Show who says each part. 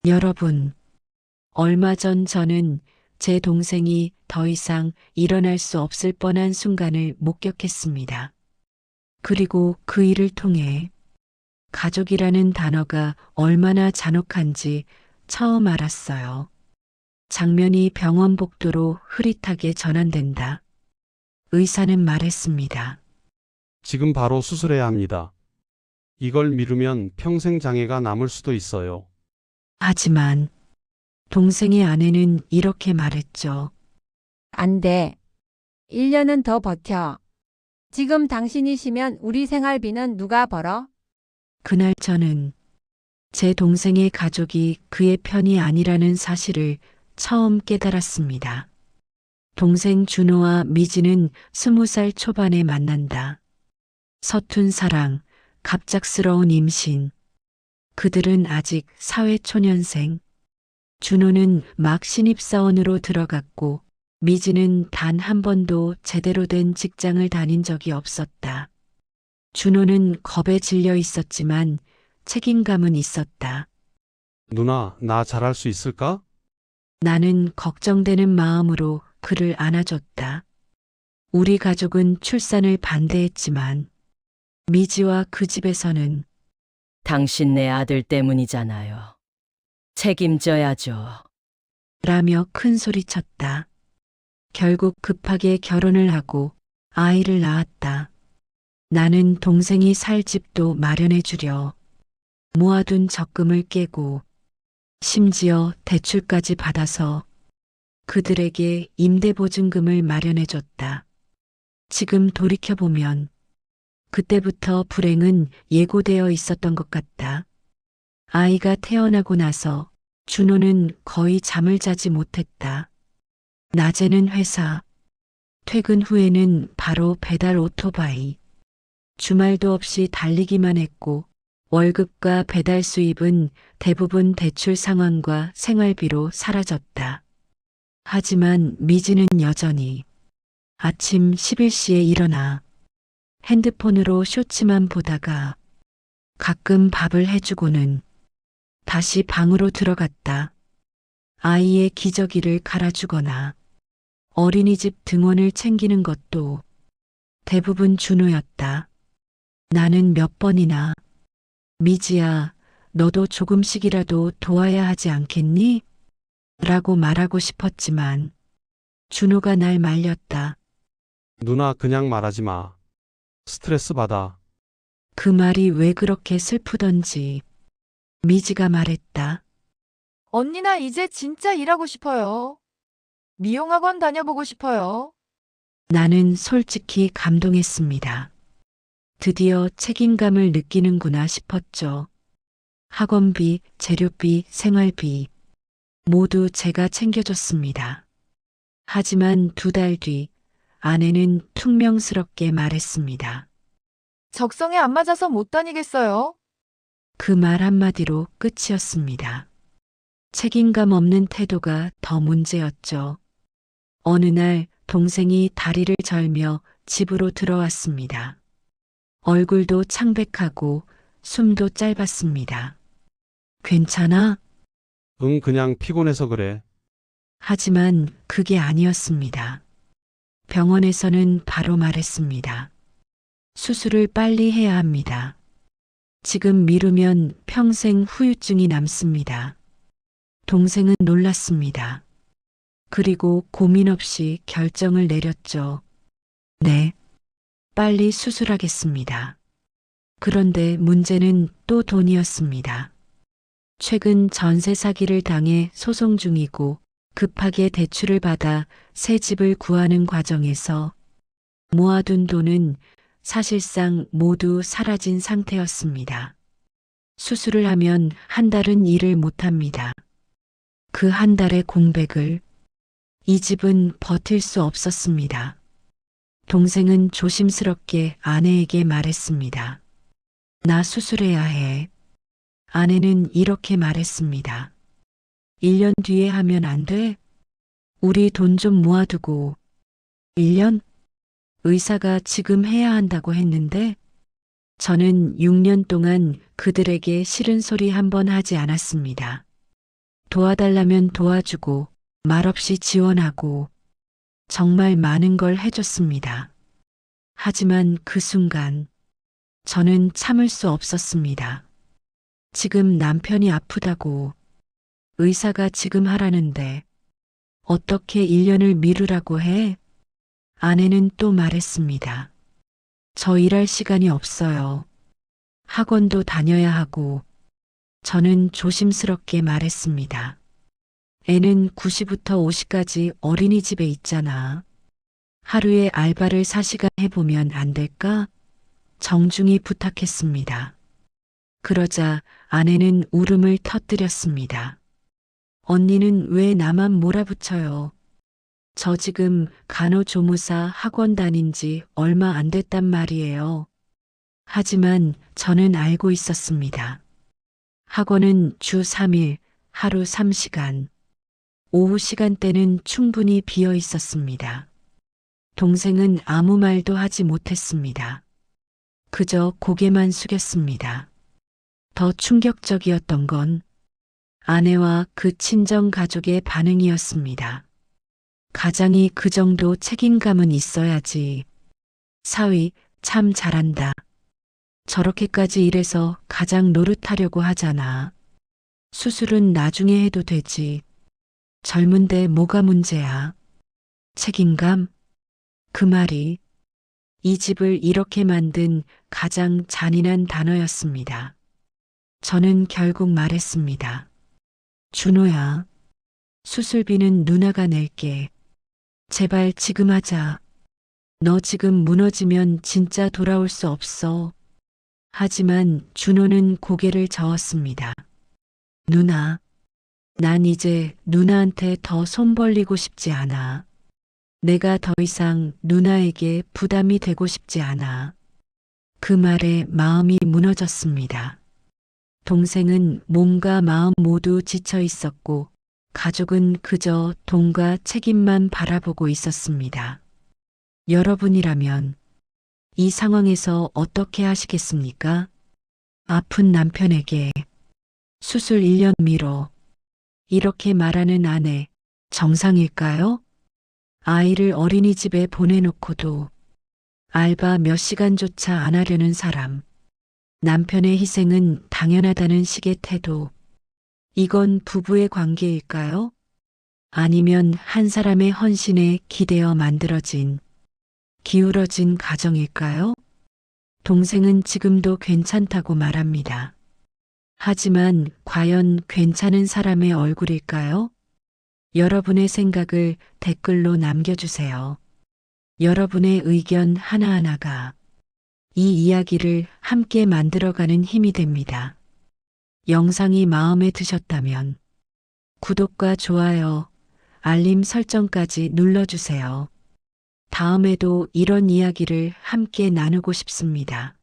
Speaker 1: 여러분, 얼마 전 저는 제 동생이 더 이상 일어날 수 없을 뻔한 순간을 목격했습니다. 그리고 그 일을 통해 가족이라는 단어가 얼마나 잔혹한지 처음 알았어요. 장면이 병원 복도로 흐릿하게 전환된다. 의사는 말했습니다.
Speaker 2: 지금 바로 수술해야 합니다. 이걸 미루면 평생 장애가 남을 수도 있어요.
Speaker 1: 하지만 동생의 아내는 이렇게 말했죠.
Speaker 3: 안 돼. 1년은 더 버텨. 지금 당신이 쉬면 우리 생활비는 누가 벌어?
Speaker 1: 그날 저는 제 동생의 가족이 그의 편이 아니라는 사실을 처음 깨달았습니다. 동생 준호와 미지는 20살 초반에 만난다. 서툰 사랑, 갑작스러운 임신. 그들은 아직 사회초년생. 준호는 막 신입사원으로 들어갔고 미지는 단 한 번도 제대로 된 직장을 다닌 적이 없었다. 준호는 겁에 질려 있었지만 책임감은 있었다.
Speaker 2: 누나, 나 잘할 수 있을까?
Speaker 1: 나는 걱정되는 마음으로 그를 안아줬다. 우리 가족은 출산을 반대했지만 미지와 그 집에서는
Speaker 4: 당신 내 아들 때문이잖아요. 책임져야죠.
Speaker 1: 라며 큰 소리쳤다. 결국 급하게 결혼을 하고 아이를 낳았다. 나는 동생이 살 집도 마련해 주려 모아둔 적금을 깨고 심지어 대출까지 받아서 그들에게 임대보증금을 마련해 줬다. 지금 돌이켜보면 그때부터 불행은 예고되어 있었던 것 같다. 아이가 태어나고 나서 준호는 거의 잠을 자지 못했다. 낮에는 회사, 퇴근 후에는 바로 배달 오토바이. 주말도 없이 달리기만 했고 월급과 배달 수입은 대부분 대출 상환과 생활비로 사라졌다. 하지만 미지는 여전히 아침 11시에 일어나 핸드폰으로 쇼츠만 보다가 가끔 밥을 해주고는 다시 방으로 들어갔다. 아이의 기저귀를 갈아주거나 어린이집 등원을 챙기는 것도 대부분 준호였다. 나는 몇 번이나 미지야, 너도 조금씩이라도 도와야 하지 않겠니? 라고 말하고 싶었지만 준호가 날 말렸다.
Speaker 2: 누나, 그냥 말하지 마. 스트레스 받아.
Speaker 1: 그 말이 왜 그렇게 슬프던지 미지가 말했다.
Speaker 5: 언니 나 이제 진짜 일하고 싶어요. 미용학원 다녀보고 싶어요.
Speaker 1: 나는 솔직히 감동했습니다. 드디어 책임감을 느끼는구나 싶었죠. 학원비, 재료비, 생활비 모두 제가 챙겨줬습니다. 하지만 2달 뒤 아내는 퉁명스럽게 말했습니다.
Speaker 5: 적성에 안 맞아서 못 다니겠어요.
Speaker 1: 그 말 한마디로 끝이었습니다. 책임감 없는 태도가 더 문제였죠. 어느 날 동생이 다리를 절며 집으로 들어왔습니다. 얼굴도 창백하고 숨도 짧았습니다. 괜찮아?
Speaker 2: 응, 그냥 피곤해서 그래.
Speaker 1: 하지만 그게 아니었습니다. 병원에서는 바로 말했습니다. 수술을 빨리 해야 합니다. 지금 미루면 평생 후유증이 남습니다. 동생은 놀랐습니다. 그리고 고민 없이 결정을 내렸죠. 네, 빨리 수술하겠습니다. 그런데 문제는 또 돈이었습니다. 최근 전세 사기를 당해 소송 중이고 급하게 대출을 받아 새 집을 구하는 과정에서 모아둔 돈은 사실상 모두 사라진 상태였습니다. 수술을 하면 한 달은 일을 못합니다. 그 한 달의 공백을 이 집은 버틸 수 없었습니다. 동생은 조심스럽게 아내에게 말했습니다. 나 수술해야 해. 아내는 이렇게 말했습니다. 1년 뒤에 하면 안 돼? 우리 돈 좀 모아두고. 1년? 의사가 지금 해야 한다고 했는데 저는 6년 동안 그들에게 싫은 소리 한 번 하지 않았습니다. 도와달라면 도와주고 말없이 지원하고 정말 많은 걸 해줬습니다. 하지만 그 순간 저는 참을 수 없었습니다. 지금 남편이 아프다고 의사가 지금 하라는데 어떻게 1년을 미루라고 해? 아내는 또 말했습니다. 저 일할 시간이 없어요. 학원도 다녀야 하고 저는 조심스럽게 말했습니다. 애는 9시부터 5시까지 어린이집에 있잖아. 하루에 알바를 4시간 해보면 안 될까? 정중히 부탁했습니다. 그러자 아내는 울음을 터뜨렸습니다. 언니는 왜 나만 몰아붙여요? 저 지금 간호조무사 학원 다닌 지 얼마 안 됐단 말이에요. 하지만 저는 알고 있었습니다. 학원은 주 3일, 하루 3시간, 오후 시간대는 충분히 비어 있었습니다. 동생은 아무 말도 하지 못했습니다. 그저 고개만 숙였습니다. 더 충격적이었던 건 아내와 그 친정 가족의 반응이었습니다. 가장이 그 정도 책임감은 있어야지. 사위, 참 잘한다. 저렇게까지 일해서 가장 노릇하려고 하잖아. 수술은 나중에 해도 되지. 젊은데 뭐가 문제야. 책임감? 그 말이 이 집을 이렇게 만든 가장 잔인한 단어였습니다. 저는 결국 말했습니다. 준호야, 수술비는 누나가 낼게. 제발 지금 하자. 너 지금 무너지면 진짜 돌아올 수 없어. 하지만 준호는 고개를 저었습니다. 누나, 난 이제 누나한테 더 손 벌리고 싶지 않아. 내가 더 이상 누나에게 부담이 되고 싶지 않아. 그 말에 마음이 무너졌습니다. 동생은 몸과 마음 모두 지쳐 있었고 가족은 그저 돈과 책임만 바라보고 있었습니다. 여러분이라면 이 상황에서 어떻게 하시겠습니까? 아픈 남편에게 수술 1년 미뤄 이렇게 말하는 아내 정상일까요? 아이를 어린이집에 보내놓고도 알바 몇 시간조차 안 하려는 사람, 남편의 희생은 당연하다는 식의 태도, 이건 부부의 관계일까요? 아니면 한 사람의 헌신에 기대어 만들어진, 기울어진 가정일까요? 동생은 지금도 괜찮다고 말합니다. 하지만 과연 괜찮은 사람의 얼굴일까요? 여러분의 생각을 댓글로 남겨주세요. 여러분의 의견 하나하나가 이 이야기를 함께 만들어가는 힘이 됩니다. 영상이 마음에 드셨다면 구독과 좋아요, 알림 설정까지 눌러주세요. 다음에도 이런 이야기를 함께 나누고 싶습니다.